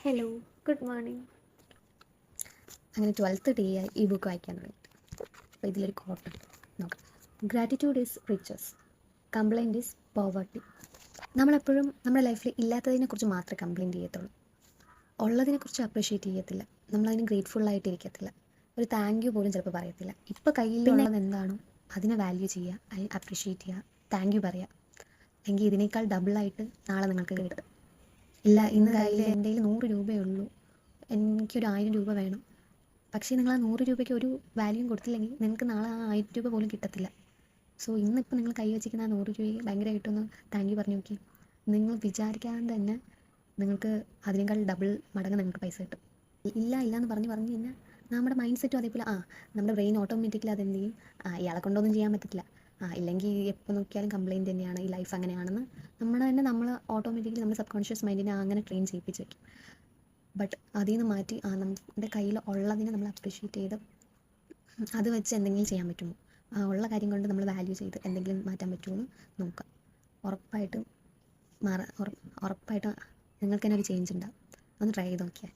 Hello, good morning. അങ്ങനെ 12th day ആയി ഈ ബുക്ക് വായിക്കാൻ തുടങ്ങിയിട്ട്. അപ്പോൾ ഇതിലൊരു കോട്ടുണ്ട് നോക്കാം. Gratitude is riches, complaint is poverty. നമ്മളെപ്പോഴും നമ്മുടെ ലൈഫിൽ ഇല്ലാത്തതിനെക്കുറിച്ച് മാത്രമേ കംപ്ലൈൻറ്റ് ചെയ്യത്തുള്ളൂ. ഉള്ളതിനെക്കുറിച്ച് അപ്രിഷ്യേറ്റ് ചെയ്യത്തില്ല. നമ്മളതിന് ഗ്രേറ്റ്ഫുള്ളായിട്ട് ഇരിക്കത്തില്ല. ഒരു താങ്ക് യു പോലും ചിലപ്പോൾ പറയത്തില്ല. ഇപ്പോൾ കയ്യിലുള്ളത് എന്താണോ അതിനെ വാല്യൂ ചെയ്യുക, അതിനെ അപ്രിഷ്യേറ്റ് ചെയ്യുക, താങ്ക് യു പറയുക. എങ്കിൽ ഇതിനേക്കാൾ ഡബിളായിട്ട് നാളെ നിങ്ങൾക്ക് കിട്ടും. ഇല്ല, ഇന്ന് കയ്യിൽ എൻ്റെ കയ്യിൽ 100 രൂപയേ ഉള്ളൂ, എനിക്കൊരു 1000 രൂപ വേണം. പക്ഷേ നിങ്ങൾ ആ 100 രൂപയ്ക്ക് ഒരു വാല്യൂയും കൊടുത്തില്ലെങ്കിൽ നിങ്ങൾക്ക് നാളെ ആ 1000 രൂപ പോലും കിട്ടത്തില്ല. സോ ഇന്നിപ്പോൾ നിങ്ങൾ കൈ വെച്ചിരിക്കുന്ന ആ 100 രൂപയ്ക്ക് ഭയങ്കരമായിട്ടൊന്ന് താങ്ക് യു പറഞ്ഞു നോക്കി. നിങ്ങൾ വിചാരിക്കാതെ തന്നെ നിങ്ങൾക്ക് അതിനേക്കാൾ ഡബിൾ മടങ്ങ് നിങ്ങൾക്ക് പൈസ കിട്ടും. ഇല്ല എന്ന് പറഞ്ഞു കഴിഞ്ഞാൽ നമ്മുടെ മൈൻഡ് സെറ്റും അതേപോലെ നമ്മുടെ ബ്രെയിൻ ഓട്ടോമാറ്റിക്കലി അതെന്ത് ചെയ്യും, ഇയാളെ കൊണ്ടൊന്നും ചെയ്യാൻ പറ്റത്തില്ല, ഇല്ലെങ്കിൽ എപ്പോൾ നോക്കിയാലും കംപ്ലയിൻറ്റ് തന്നെയാണ്, ഈ ലൈഫ് അങ്ങനെയാണെന്ന് നമ്മൾ ഓട്ടോമാറ്റിക്കലി നമ്മുടെ സബ് കോൺഷ്യസ് മൈൻഡിനെ അങ്ങനെ ട്രെയിൻ ചെയ്യിപ്പിച്ച് വയ്ക്കും. ബട്ട് അതിൽ നിന്ന് മാറ്റി നമ്മുടെ കയ്യിൽ ഉള്ളതിനെ നമ്മൾ അപ്രിഷ്യേറ്റ് ചെയ്ത് അത് വെച്ച് എന്തെങ്കിലും ചെയ്യാൻ പറ്റുമോ, ഉള്ള കാര്യം കൊണ്ട് നമ്മൾ വാല്യൂ ചെയ്ത് എന്തെങ്കിലും മാറ്റാൻ പറ്റുമോ എന്ന് നോക്കാം. ഉറപ്പായിട്ടും ഉറപ്പായിട്ടും നിങ്ങൾക്ക് തന്നെ ഒരു ചേഞ്ച് ഉണ്ടാവും. ഒന്ന് ട്രൈ ചെയ്ത് നോക്കിയാൽ.